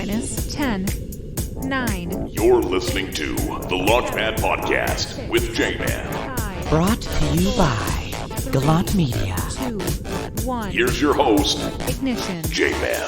Darkness, 10, 9. You're listening to the Launchpad Podcast with J-Man. Brought to you by Gallant Media. 2, 1. Here's your host, Ignition. J-Man.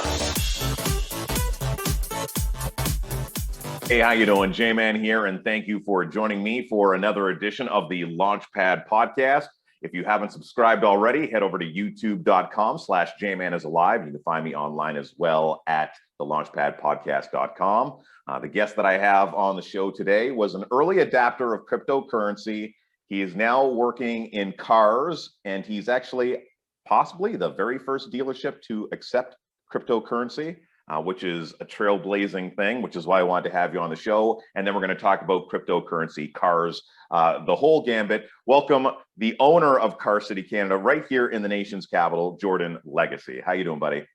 Hey, how you doing? J-Man here, and thank you for joining me for another edition of the Launchpad Podcast. If you haven't subscribed already, head over to youtube.com/jmanisalive. You can find me online as well at thelaunchpadpodcast.com. The guest that I have on the show today was an early adapter of cryptocurrency. He is now working in cars, and he's actually possibly the very first dealership to accept cryptocurrency, which is a trailblazing thing, which is why I wanted to have you on the show. And then we're going to talk about cryptocurrency, cars, the whole gambit. Welcome the owner of Car City Canada right here in the nation's capital, Jourdan Legace. How you doing, buddy?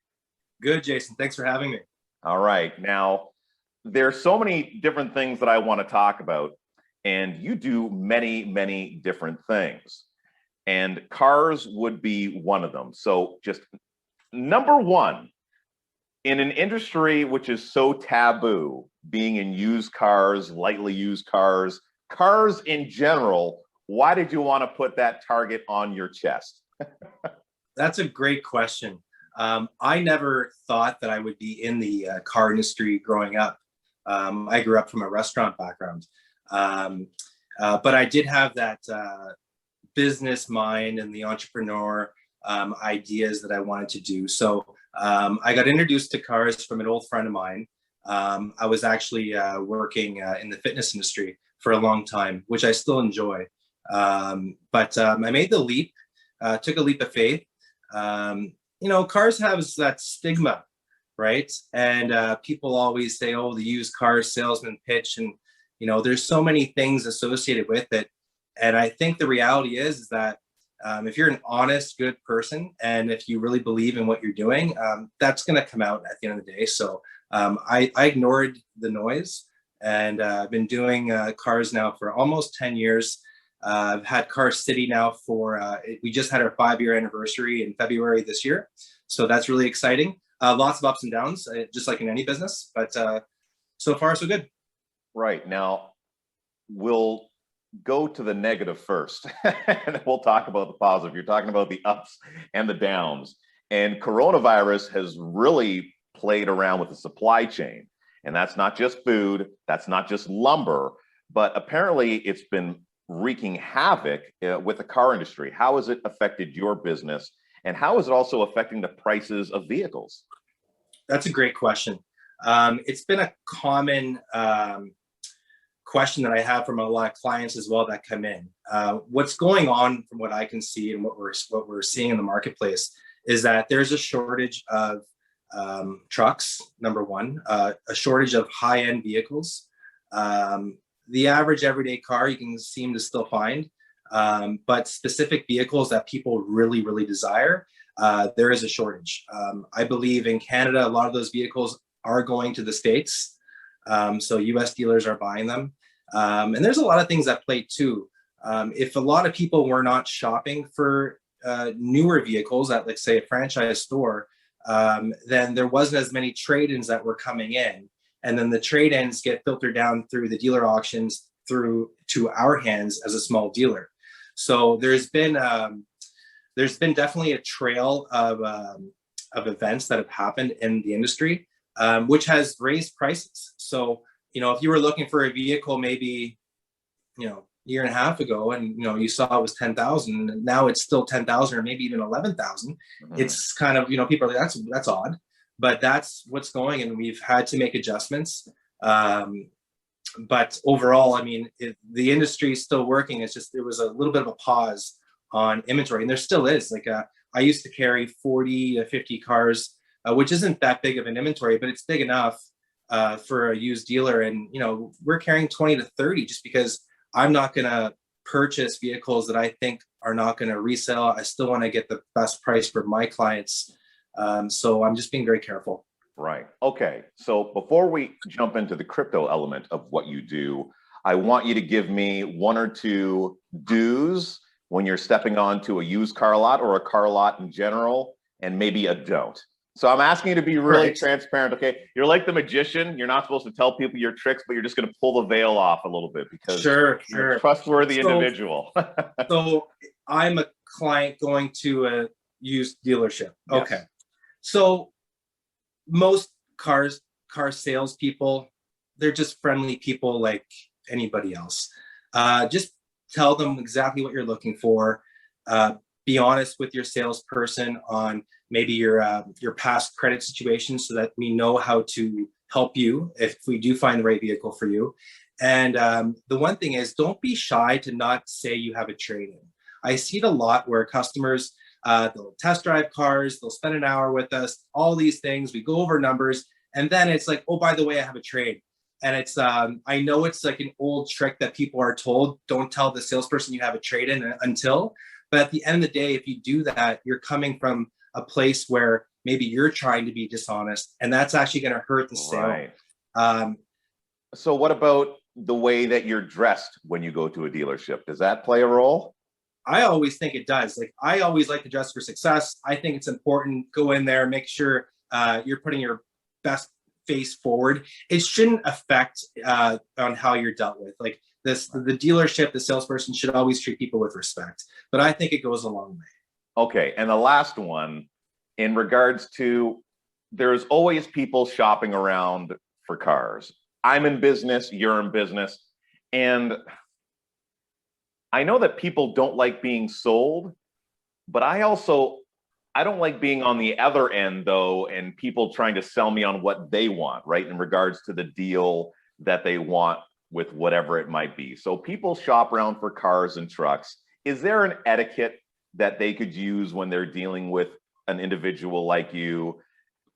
Good, Jason. Thanks for having me. All right. Now, there's so many different things that I want to talk about, and you do many, many different things. And cars would be one of them. So just number one, in an industry which is so taboo, being in used cars, lightly used cars, cars in general, why did you want to put that target on your chest? That's a great question. I never thought that I would be in the car industry growing up. I grew up from a restaurant background, but I did have that business mind and the entrepreneur ideas that I wanted to do. So I got introduced to cars from an old friend of mine. I was actually working in the fitness industry for a long time, which I still enjoy. But I made the leap, took a leap of faith. Cars have that stigma, right? And people always say, oh, the used car salesman pitch. And, there's so many things associated with it. And I think the reality is that if you're an honest, good person, and if you really believe in what you're doing, that's going to come out at the end of the day. So I ignored the noise, and I've been doing cars now for almost 10 years. I've had Car City now we just had our 5-year anniversary in February this year. So that's really exciting. Lots of ups and downs, just like in any business, but so far so good. Right. Now, we'll go to the negative first, and we'll talk about the positive. You're talking about the ups and the downs. And coronavirus has really played around with the supply chain. And that's not just food, that's not just lumber, but apparently it's been wreaking havoc with the car industry. How has it affected your business? And how is it also affecting the prices of vehicles? That's a great question. It's been a common question that I have from a lot of clients as well that come in. What's going on from what I can see and what we're seeing in the marketplace is that there's a shortage of trucks, number one, a shortage of high-end vehicles. The average everyday car you can seem to still find, but specific vehicles that people really, really desire, there is a shortage. I believe in Canada, a lot of those vehicles are going to the States. So US dealers are buying them. And there's a lot of things at play too. If a lot of people were not shopping for newer vehicles at, let's say, a franchise store, then there wasn't as many trade-ins that were coming in. And then the trade-ins get filtered down through the dealer auctions through to our hands as a small dealer. So there's been definitely a trail of events that have happened in the industry, which has raised prices. So, if you were looking for a vehicle maybe, year and a half ago, and you saw it was 10,000, and now it's still 10,000 or maybe even 11,000. Mm-hmm. It's kind of, people are like, that's odd, but that's what's going, and we've had to make adjustments. But overall, the industry is still working. It's just there was a little bit of a pause on inventory, and there still is. Like I used to carry 40 to 50 cars, which isn't that big of an inventory, but it's big enough for a used dealer. And we're carrying 20 to 30 just because I'm not going to purchase vehicles that I think are not going to resell. I still want to get the best price for my clients. So I'm just being very careful. Right. Okay. So before we jump into the crypto element of what you do, I want you to give me one or two do's when you're stepping onto a used car lot or a car lot in general, and maybe a don't. So I'm asking you to be really Right. transparent. Okay, you're like the magician. You're not supposed to tell people your tricks, but you're just going to pull the veil off a little bit because Sure, you're a sure. trustworthy So, individual. so I'm a client going to a used dealership. Yes. Okay. So most car salespeople, they're just friendly people like anybody else. Just tell them exactly what you're looking for. Be honest with your salesperson on maybe your past credit situation, so that we know how to help you if we do find the right vehicle for you. And the one thing is, don't be shy to not say you have a trade-in. I see it a lot where customers, they'll test drive cars, they'll spend an hour with us, all these things, we go over numbers, and then it's like, oh, by the way, I have a trade. And it's, I know it's like an old trick that people are told, don't tell the salesperson you have a trade-in until, but at the end of the day, if you do that, you're coming from a place where maybe you're trying to be dishonest, and that's actually going to hurt the sale. Right. So what about the way that you're dressed when you go to a dealership? Does that play a role? I always think it does. Like, I always like to dress for success. I think it's important. Go in there, make sure you're putting your best face forward. It shouldn't affect on how you're dealt with. Like the dealership, the salesperson should always treat people with respect. But I think it goes a long way. Okay, and the last one, in regards to, there's always people shopping around for cars. I'm in business, you're in business, and I know that people don't like being sold, but I don't like being on the other end though, and people trying to sell me on what they want, right? In regards to the deal that they want with whatever it might be. So people shop around for cars and trucks. Is there an etiquette that they could use when they're dealing with an individual like you?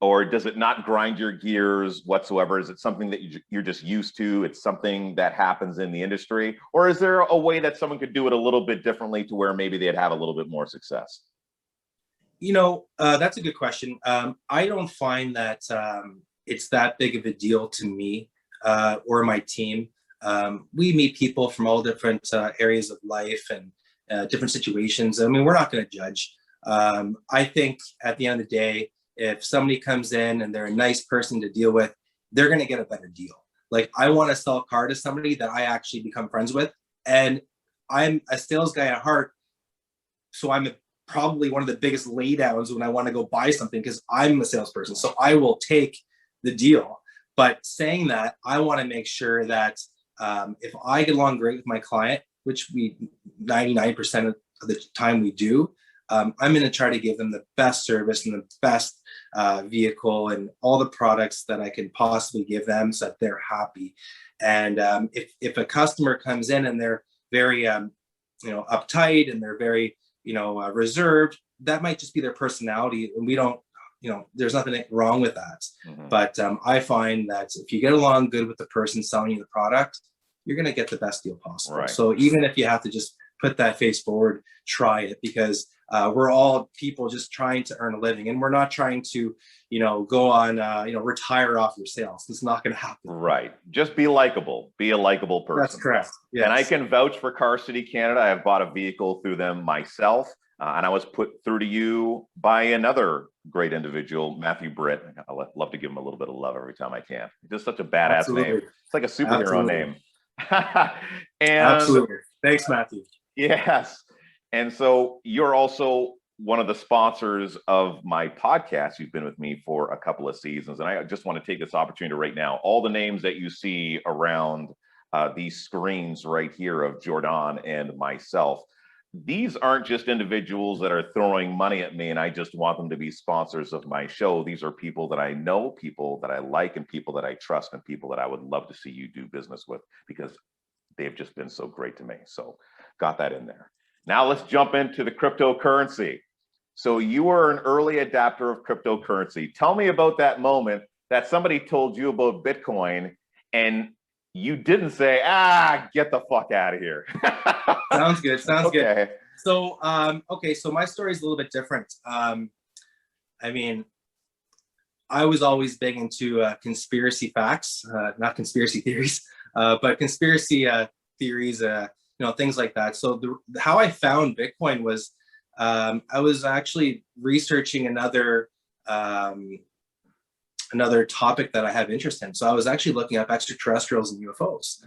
Or does it not grind your gears whatsoever? Is it something that you're just used to? It's something that happens in the industry? Or is there a way that someone could do it a little bit differently to where maybe they'd have a little bit more success? You know, that's a good question. I don't find that it's that big of a deal to me or my team. We meet people from all different areas of life and different situations. I mean, we're not going to judge. I think at the end of the day, if somebody comes in and they're a nice person to deal with, they're going to get a better deal. Like, I want to sell a car to somebody that I actually become friends with. And I'm a sales guy at heart. So I'm probably one of the biggest laydowns when I want to go buy something, because I'm a salesperson. So I will take the deal. But saying that, I want to make sure that if I get along great with my client, which we 99% of the time we do, I'm going to try to give them the best service and the best vehicle and all the products that I can possibly give them so that they're happy. And if a customer comes in and they're very uptight and they're very reserved, that might just be their personality, and we don't, there's nothing wrong with that. Mm-hmm. But I find that if you get along good with the person selling you the product, you're going to get the best deal possible. Right. So even if you have to just put that face forward, try it, because we're all people just trying to earn a living, and we're not trying to, go on, retire off your sales. It's not going to happen. Right. Just be likable. Be a likable person. That's correct. Yes. And I can vouch for Car City Canada. I have bought a vehicle through them myself, and I was put through to you by another great individual, Matthew Britt. I love to give him a little bit of love every time I can. He's just such a badass Absolutely. name. It's like a superhero name. And absolutely. Thanks, Matthew. Yes. And so you're also one of the sponsors of my podcast. You've been with me for a couple of seasons. And I just want to take this opportunity right now. All the names that you see around these screens right here of Jourdan and myself, these aren't just individuals that are throwing money at me and I just want them to be sponsors of my show. These are people that I know, people that I like, and people that I trust, and people that I would love to see you do business with, because they've just been so great to me. So got that in there. Now let's jump into the cryptocurrency. So you were an early adapter of cryptocurrency. Tell me about that moment that somebody told you about Bitcoin and you didn't say, get the fuck out of here. Sounds good. Sounds good. So, so my story is a little bit different. I mean, I was always big into conspiracy facts, not conspiracy theories, but conspiracy theories, things like that. So how I found Bitcoin was, I was actually researching another another topic that I have interest in. So I was actually looking up extraterrestrials and UFOs,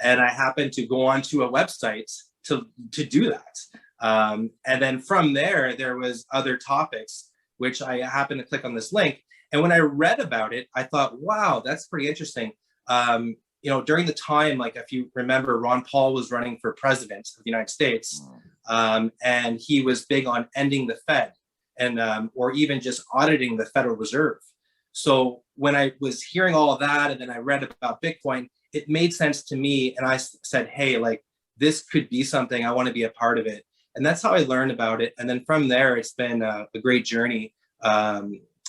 and I happened to go onto a website to do that. And then from there was other topics, which I happened to click on this link. And when I read about it, I thought, wow, that's pretty interesting. During the time, like if you remember, Ron Paul was running for president of the United States, and he was big on ending the Fed and or even just auditing the Federal Reserve. So when I was hearing all of that, and then I read about Bitcoin, it made sense to me. And I said, hey, like this could be something, I want to be a part of it. And that's how I learned about it. And then from there, it's been a great journey, not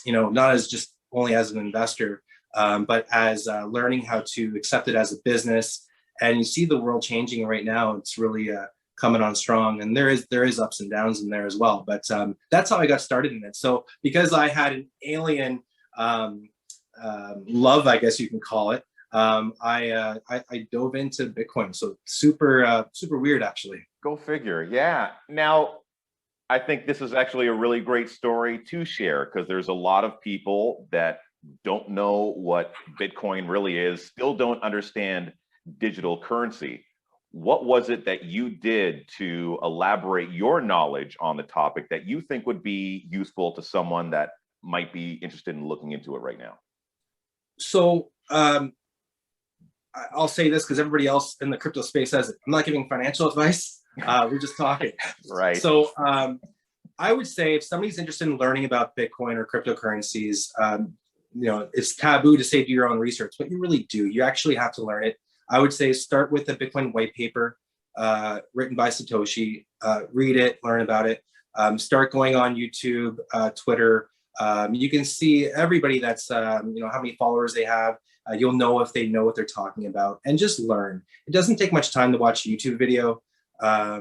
as just only as an investor, but as learning how to accept it as a business. And you see the world changing right now. It's really coming on strong, and there is ups and downs in there as well. But that's how I got started in it. So because I had an alien love, I guess you can call it, I dove into Bitcoin. So super weird, actually. Go figure. Yeah. Now, I think this is actually a really great story to share, because there's a lot of people that don't know what Bitcoin really is, still don't understand digital currency. What was it that you did to elaborate your knowledge on the topic that you think would be useful to someone that might be interested in looking into it right now? So I'll say this because everybody else in the crypto space says it. I'm not giving financial advice. We're just talking. Right. So I would say if somebody's interested in learning about Bitcoin or cryptocurrencies, it's taboo to say do your own research, but you really do. You actually have to learn it. I would say start with the Bitcoin white paper written by Satoshi. Read it, learn about it. Start going on YouTube, Twitter. You can see everybody that's, how many followers they have. You'll know if they know what they're talking about, and just learn. It doesn't take much time to watch a YouTube video,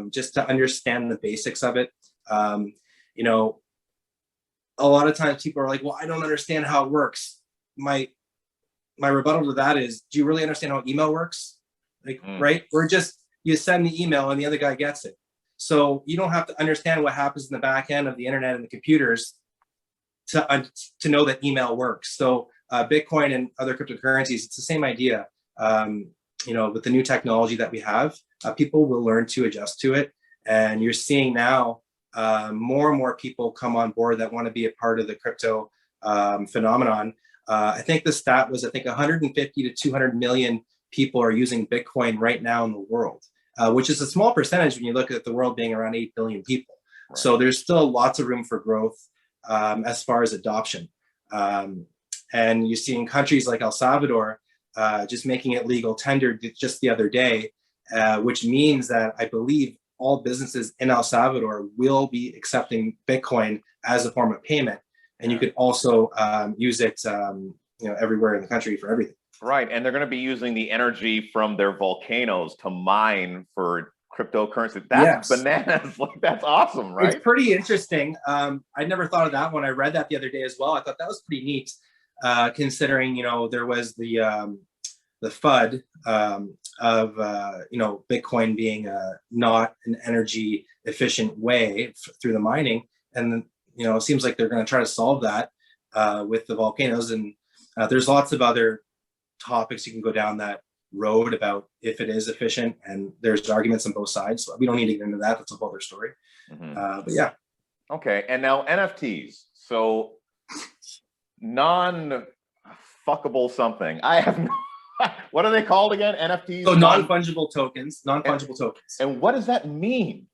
just to understand the basics of it. A lot of times people are like, well, I don't understand how it works. My rebuttal to that is, do you really understand how email works? Right? You send the email and the other guy gets it. So you don't have to understand what happens in the back end of the internet and the computers to know that email works. So Bitcoin and other cryptocurrencies, it's the same idea. With the new technology that we have, people will learn to adjust to it. And you're seeing now more and more people come on board that want to be a part of the crypto phenomenon. I think the stat was, 150 to 200 million people are using Bitcoin right now in the world, which is a small percentage when you look at the world being around 8 billion people. Right. So there's still lots of room for growth as far as adoption. And you see in countries like El Salvador, just making it legal tender just the other day, which means that I believe all businesses in El Salvador will be accepting Bitcoin as a form of payment. And you could also use it, everywhere in the country for everything. Right, and they're going to be using the energy from their volcanoes to mine for cryptocurrency. That's bananas. Like, that's awesome, right? It's pretty interesting. I never thought of that when I read that the other day as well. I thought that was pretty neat, considering there was the FUD of Bitcoin being not an energy efficient way through the mining, and it seems like they're going to try to solve that with the volcanoes. And there's lots of other topics you can go down that road about if it is efficient, and there's arguments on both sides. So we don't need to get into that. That's a whole other story. Mm-hmm. But yeah. Okay, and now NFTs. So non-fuckable something. I have no. What are they called again? NFTs? So non-fungible tokens. Non-fungible tokens. And what does that mean?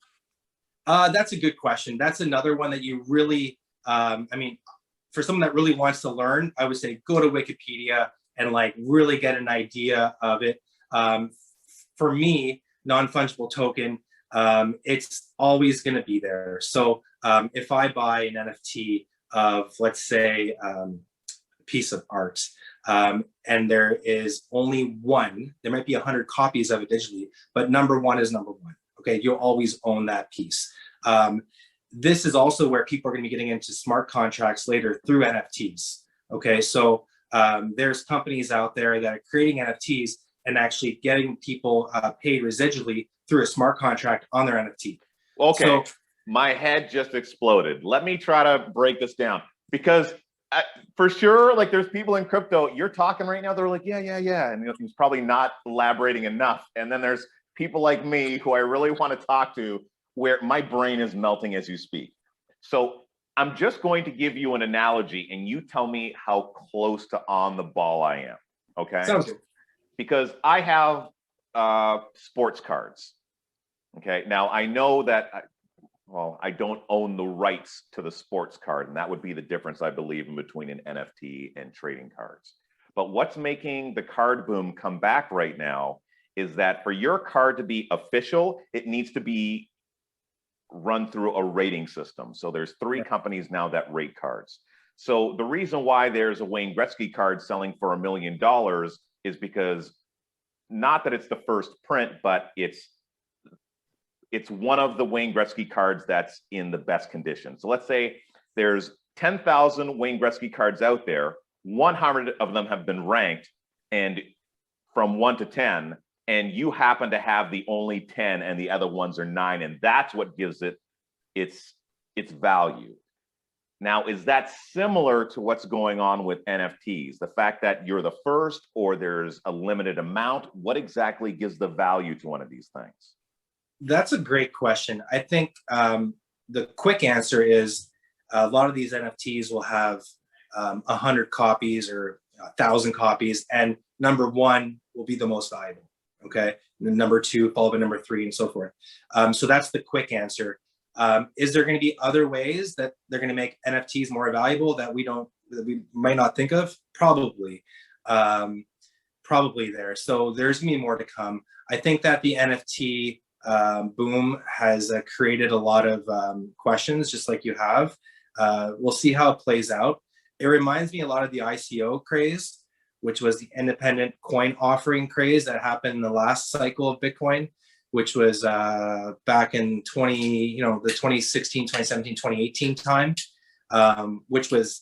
That's a good question. That's another one that you really, for someone that really wants to learn, I would say go to Wikipedia and really get an idea of it. For me, non-fungible token, it's always going to be there. So if I buy an NFT of, let's say, a piece of art, and there is only one, there might be 100 copies of it digitally, but number one is number one. Okay, you'll always own that piece. This is also where people are going to be getting into smart contracts later through NFTs. Okay, so there's companies out there that are creating NFTs and actually getting people paid residually through a smart contract on their NFT. Okay, so my head just exploded. Let me try to break this down, because For sure, like there's people in crypto, you're talking right now, they're like, yeah. And he's probably not elaborating enough. And then there's people like me who I really want to talk to where my brain is melting as you speak. So I'm just going to give you an analogy and you tell me how close to on the ball I am. Okay. Sounds good. Because I have sports cards. Okay. Now I know that I don't own the rights to the sports card, and that would be the difference, I believe, in between an NFT and trading cards. But what's making the card boom come back right now is that for your card to be official, it needs to be run through a rating system. So there's 3 companies now that rate cards. So the reason why there's a Wayne Gretzky card selling for $1 million is because not that it's the first print, but it's one of the Wayne Gretzky cards that's in the best condition. So let's say there's 10,000 Wayne Gretzky cards out there. 100 of them have been ranked and from 1 to 10, and you happen to have the only 10 and the other ones are 9. And that's what gives it its value. Now, is that similar to what's going on with NFTs? The fact that you're the first or there's a limited amount, what exactly gives the value to one of these things? That's a great question. I think the quick answer is a lot of these NFTs will have 100 copies or 1,000 copies, and number 1 will be the most valuable. Okay, and then number 2 followed by number 3, and so forth. So that's the quick answer. Is there going to be other ways that they're going to make NFTs more valuable that we might not think of? Probably there. So there's going to be more to come. I think that the NFT boom has created a lot of questions, just like you have. We'll see how it plays out. It reminds me a lot of the ICO craze, which was the independent coin offering craze that happened in the last cycle of Bitcoin, which was back in the 2016, 2017, 2018 time, which was,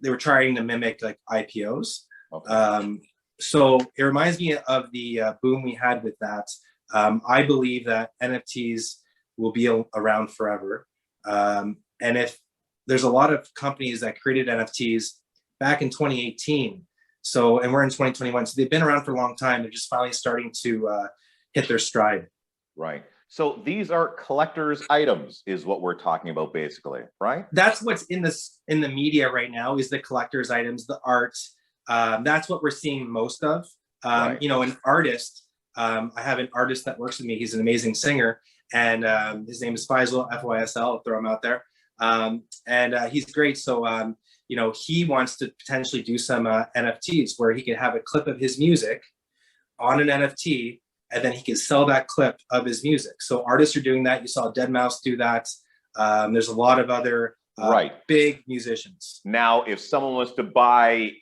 they were trying to mimic like IPOs. Okay. So it reminds me of the boom we had with that. I believe that NFTs will be around forever. And if there's a lot of companies that created NFTs back in 2018, and we're in 2021, so they've been around for a long time. They're just finally starting to hit their stride. Right. So these are collector's items is what we're talking about basically, right? That's what's in the media right now is the collector's items, the art. That's what we're seeing most of. Right. An artist, I have an artist that works with me. He's an amazing singer, and his name is Faisal, F-Y-S-L. I'll throw him out there. And he's great. So, he wants to potentially do some NFTs where he could have a clip of his music on an NFT, and then he can sell that clip of his music. So artists are doing that. You saw deadmau5 do that. There's a lot of other big musicians. Now, if someone was to buy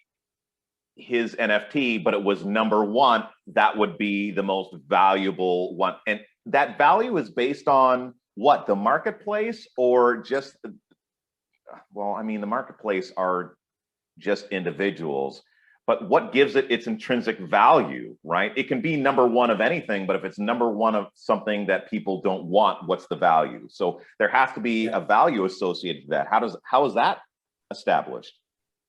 his NFT, but it was number 1, that would be the most valuable one. And that value is based on what, the marketplace, or just, the marketplace are just individuals, but what gives it its intrinsic value, right? It can be number 1 of anything, but if it's number 1 of something that people don't want, what's the value? So there has to be a value associated to that. How is that established?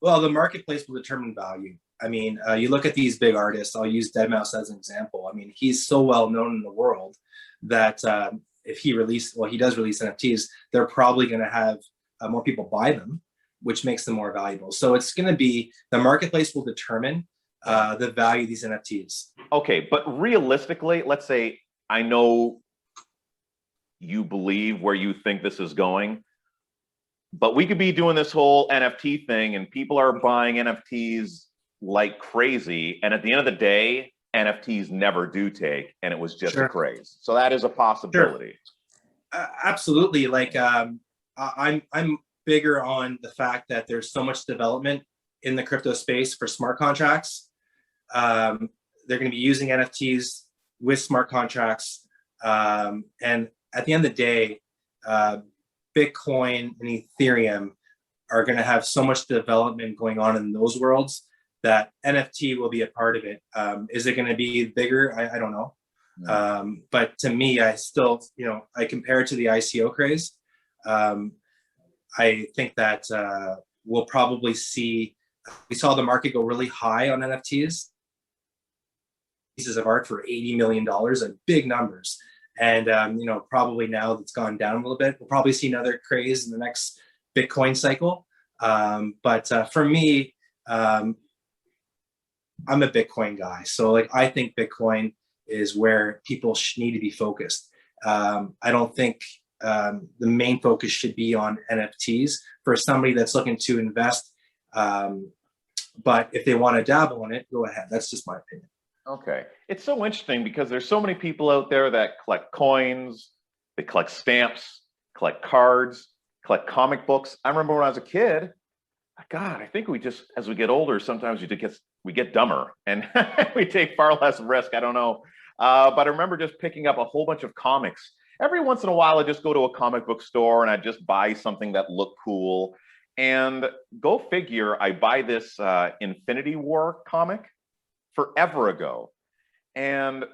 Well, the marketplace will determine value. You look at these big artists. I'll use deadmau5 as an example. He's so well known in the world that if he does release NFTs, they're probably going to have more people buy them, which makes them more valuable. So it's going to be, the marketplace will determine the value of these NFTs. Okay, but realistically, let's say, I know you believe where you think this is going, but we could be doing this whole NFT thing and people are buying NFTs like crazy. And at the end of the day, NFTs never do take, and it was just a craze. So that is a possibility. Sure. Absolutely. I'm bigger on the fact that there's so much development in the crypto space for smart contracts. They're going to be using NFTs with smart contracts. And at the end of the day, Bitcoin and Ethereum are going to have so much development going on in those worlds that NFT will be a part of it. Is it going to be bigger? I don't know. No. But to me, I still, I compare it to the ICO craze. I think that we'll probably see, we saw the market go really high on NFTs, pieces of art for $80 million, and big numbers. And, probably now that's gone down a little bit, we'll probably see another craze in the next Bitcoin cycle. But for me, I'm a Bitcoin guy. So like, I think Bitcoin is where people need to be focused. I don't think the main focus should be on NFTs for somebody that's looking to invest. But if they want to dabble in it, go ahead. That's just my opinion. Okay. It's so interesting because there's so many people out there that collect coins, they collect stamps, collect cards, collect comic books. I remember when I was a kid, God, I think as we get older, sometimes we get dumber and we take far less risk. I don't know. But I remember just picking up a whole bunch of comics. Every once in a while, I just go to a comic book store and I just buy something that looked cool. And go figure, I buy this Infinity War comic forever ago. And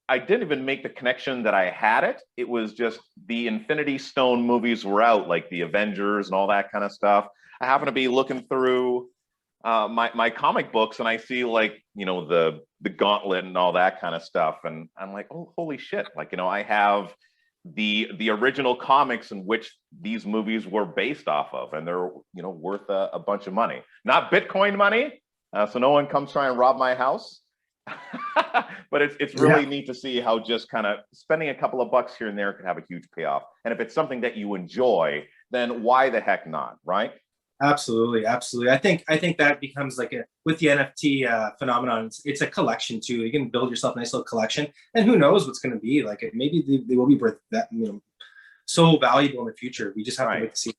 I didn't even make the connection that I had it. It was just the Infinity Stone movies were out, like the Avengers and all that kind of stuff. I happen to be looking through my comic books and I see like, the Gauntlet and all that kind of stuff. And I'm like, oh, holy shit. Like, I have the original comics in which these movies were based off of, and they're, worth a bunch of money, not Bitcoin money. So no one comes try and rob my house. But it's really neat to see how just kind of spending a couple of bucks here and there could have a huge payoff. And if it's something that you enjoy, then why the heck not, right? Absolutely. I think that becomes like with the NFT phenomenon, it's a collection too. You can build yourself a nice little collection, and who knows what's going to be like. Maybe they will be worth that, so valuable in the future. We just have to wait to see.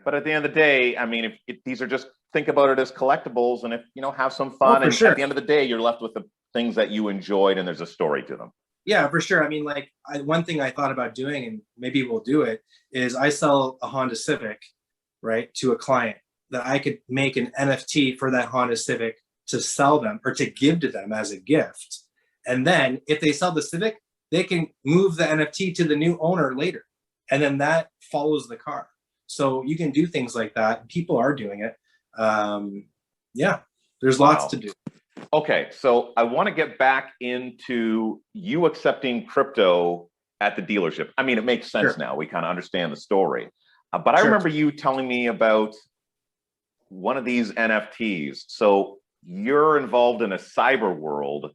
But at the end of the day, I mean, if these are just, think about it as collectibles, and if have some fun, and sure. At the end of the day, you're left with the things that you enjoyed, and there's a story to them. Yeah, for sure. I mean, like one thing I thought about doing, and maybe we'll do it, is I sell a Honda Civic, right, to a client that I could make an NFT for that Honda Civic to sell them or to give to them as a gift. And then if they sell the Civic, they can move the NFT to the new owner later. And then that follows the car. So you can do things like that. People are doing it. There's lots to do. Okay, so I want to get back into you accepting crypto at the dealership. I mean, it makes sense now. We kind of understand the story. But I remember you telling me about one of these NFTs. So you're involved in a cyber world,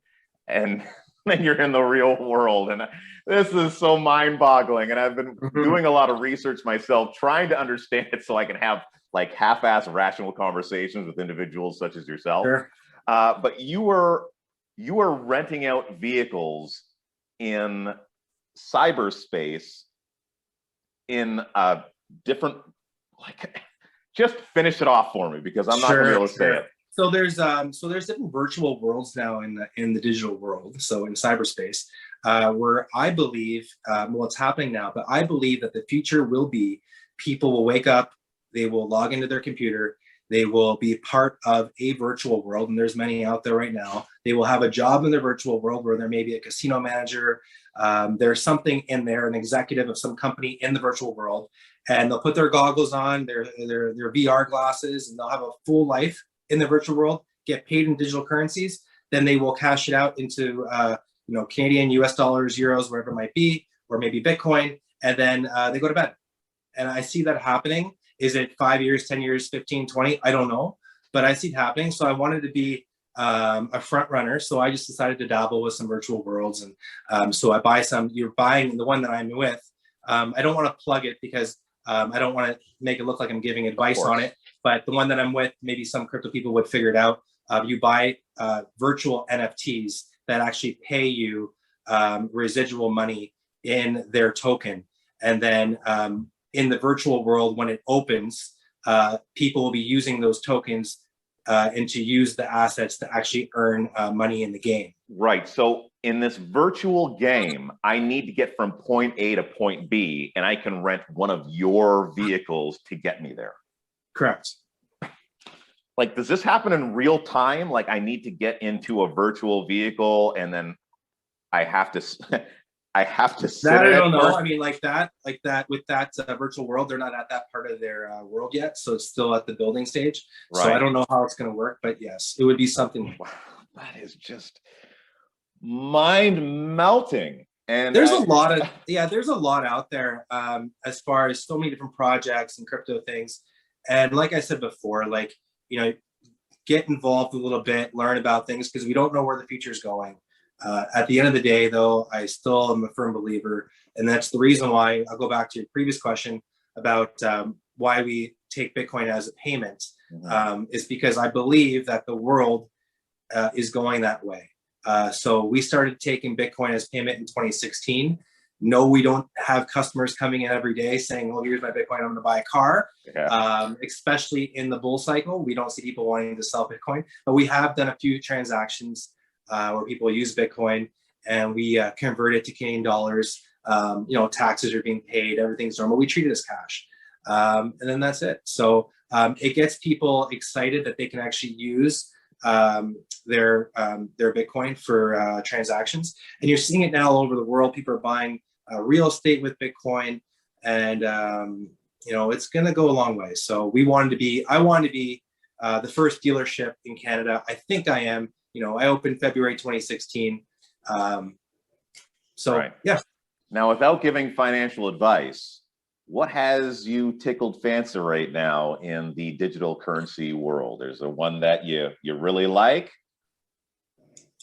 and then you're in the real world. And this is so mind-boggling. And I've been doing a lot of research myself, trying to understand it so I can have like half-ass rational conversations with individuals such as yourself. Sure. But you were renting out vehicles in cyberspace in a different, like, just finish it off for me, because I'm not going to be able to say it. So there's different virtual worlds now in the digital world. So in cyberspace, where I believe, it's happening now, but I believe that the future will be people will wake up, they will log into their computer, they will be part of a virtual world, and there's many out there right now. They will have a job in the virtual world where there may be a casino manager. There's something in there, an executive of some company in the virtual world, and they'll put their goggles on, their VR glasses, and they'll have a full life in the virtual world, get paid in digital currencies. Then they will cash it out into Canadian, US dollars, euros, wherever it might be, or maybe Bitcoin, and then they go to bed. And I see that happening. Is it 5 years, 10 years, 15, 20? I don't know, but I see it happening. So I wanted to be a front runner. So I just decided to dabble with some virtual worlds. And so I buy some. You're buying the one that I'm with. I don't want to plug it because I don't want to make it look like I'm giving advice on it. But the one that I'm with, maybe some crypto people would figure it out. You buy virtual NFTs that actually pay you residual money in their token. And then in the virtual world, when it opens, people will be using those tokens and to use the assets to actually earn money in the game. Right. So in this virtual game, I need to get from point A to point B, and I can rent one of your vehicles to get me there. Correct. Like, does this happen in real time? Like, I need to get into a virtual vehicle, and then I have to I have to sit That I in it don't know. for- I mean, like that with that virtual world, they're not at that part of their world yet, so it's still at the building stage. So Right. I don't know how it's going to work, but yes, it would be something. Wow, that is just mind melting. And There's a lot out there as far as so many different projects and crypto things. And like I said before, like, you know, get involved a little bit, learn about things, because we don't know where the future is going. At the end of the day, though, I still am a firm believer. And that's the reason why I'll go back to your previous question about why we take Bitcoin as a payment, is because I believe that the world is going that way. So we started taking Bitcoin as payment in 2016. No, we don't have customers coming in every day saying, well, here's my Bitcoin, I'm going to buy a car. Yeah. Especially in the bull cycle, we don't see people wanting to sell Bitcoin, but we have done a few transactions where people use Bitcoin and we convert it to Canadian dollars. You know, taxes are being paid, everything's normal. We treat it as cash. And then that's it. So it gets people excited that they can actually use their Bitcoin for transactions. And you're seeing it now all over the world. People are buying real estate with Bitcoin, and you know, it's going to go a long way. So I wanted to be the first dealership in Canada. I think I am. You know, I opened February 2016. So Right. yeah. Now, without giving financial advice, what has you tickled fancy right now in the digital currency world? There's a one that you really like?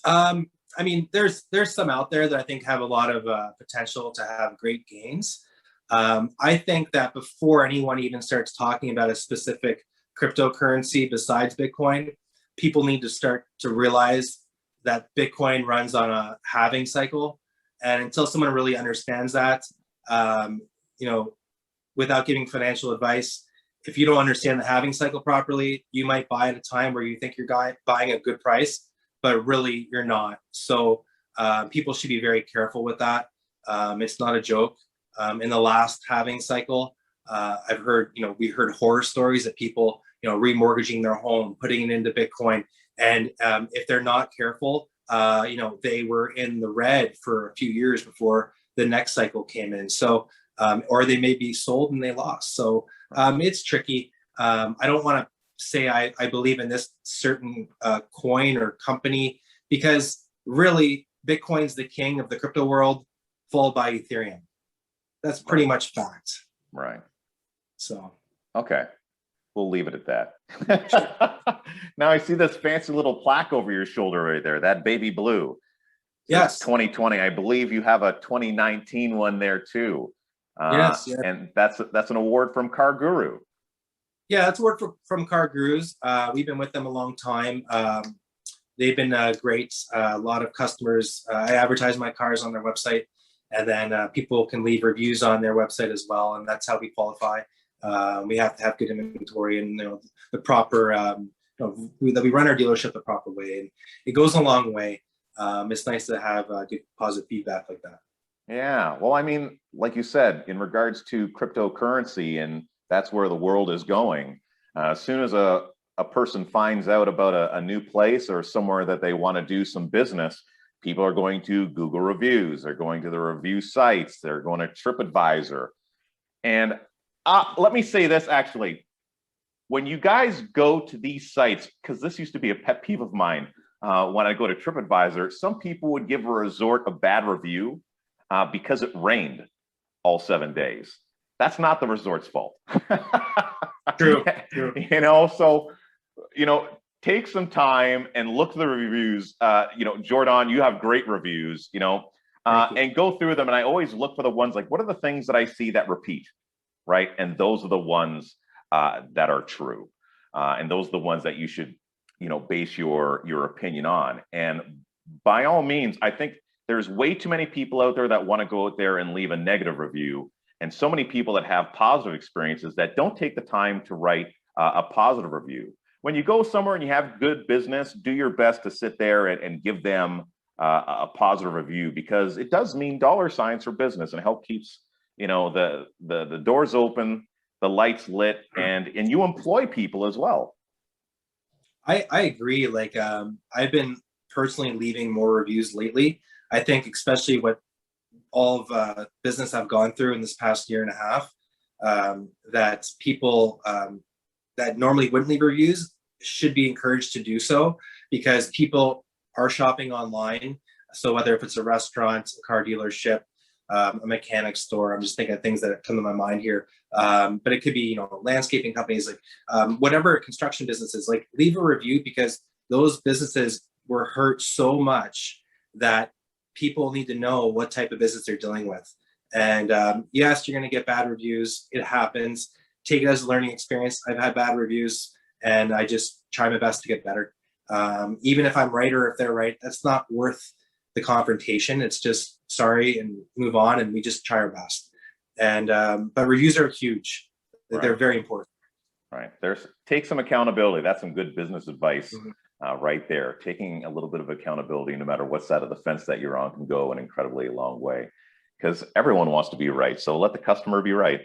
I mean, there's some out there that I think have a lot of potential to have great gains. I think that before anyone even starts talking about a specific cryptocurrency besides Bitcoin, people need to start to realize that Bitcoin runs on a halving cycle. And until someone really understands that, you know, without giving financial advice, if you don't understand the halving cycle properly, you might buy at a time where you think you're buying a good price, but really you're not. So people should be very careful with that. It's not a joke. In the last halving cycle, I've heard, you know, we heard horror stories of people, you know, remortgaging their home, putting it into Bitcoin. And if they're not careful, you know, they were in the red for a few years before the next cycle came in. So, or they may be sold and they lost. So it's tricky. I don't want to say I believe in this certain coin or company, because really Bitcoin's the king of the crypto world, followed by Ethereum. That's pretty much fact. Right. So. Okay. We'll leave it at that. Now I see this fancy little plaque over your shoulder right there, that baby blue. Yes. 2020. I believe you have a 2019 one there too. Yes. Yeah. And that's an award from Car Guru. Yeah, that's a word from Car Gurus. We've been with them a long time. They've been great. A lot of customers. I advertise my cars on their website, and then people can leave reviews on their website as well, and that's how we qualify. We have to have good inventory and, you know, the proper, you know, that we run our dealership the proper way, and it goes a long way. It's nice to have good positive feedback like that. Yeah. Well, I mean, like you said, in regards to cryptocurrency, and that's where the world is going. As soon as a person finds out about a new place or somewhere that they want to do some business, people are going to Google reviews. They're going to the review sites. They're going to TripAdvisor. And let me say this, actually. When you guys go to these sites, because this used to be a pet peeve of mine, when I go to TripAdvisor, some people would give a resort a bad review because it rained all 7 days. That's not the resort's fault. True. You know, so, you know, take some time and look at the reviews. You know, Jourdan, you have great reviews, you know, and go through them. And I always look for the ones like, what are the things that I see that repeat, right? And those are the ones that are true. And those are the ones that you should, you know, base your opinion on. And by all means, I think there's way too many people out there that want to go out there and leave a negative review, and so many people that have positive experiences that don't take the time to write a positive review. When you go somewhere and you have good business, do your best to sit there and give them a positive review, because it does mean dollar signs for business and help keeps, you know, the doors open, the lights lit, and you employ people as well. I agree. Like I've been personally leaving more reviews lately. I think especially what all of business I've gone through in this past year and a half, that people that normally wouldn't leave reviews should be encouraged to do so, because people are shopping online. So whether if it's a restaurant, a car dealership, a mechanic store, I'm just thinking of things that come to my mind here. But it could be, landscaping companies, like whatever construction businesses, like leave a review, because those businesses were hurt so much that people need to know what type of business they're dealing with. And yes, you're going to get bad reviews. It happens. Take it as a learning experience. I've had bad reviews, and I just try my best to get better. Even if I'm right or if they're right, that's not worth the confrontation. It's just sorry and move on, and we just try our best. And but reviews are huge. Right. They're very important. Right. Take some accountability. That's some good business advice. Right there. Taking a little bit of accountability, no matter what side of the fence that you're on, can go an incredibly long way, because everyone wants to be right. So let the customer be right.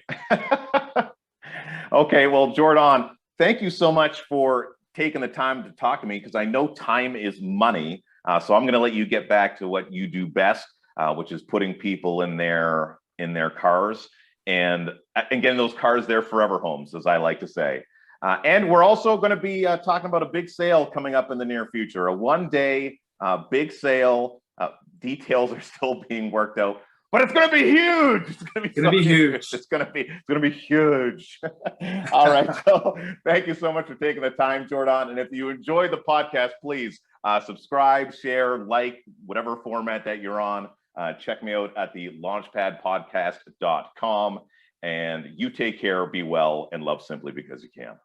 Okay. Well, Jourdan, thank you so much for taking the time to talk to me, because I know time is money. So I'm going to let you get back to what you do best, which is putting people in their cars and getting those cars their forever homes, as I like to say. And we're also going to be talking about a big sale coming up in the near future, a one-day big sale. Details are still being worked out, but it's going to be huge. It's going to be huge. It's going to be huge. All right. So thank you so much for taking the time, Jourdan. And if you enjoy the podcast, please subscribe, share, like, whatever format that you're on. Check me out at the launchpadpodcast.com. And you take care, be well, and love simply because you can.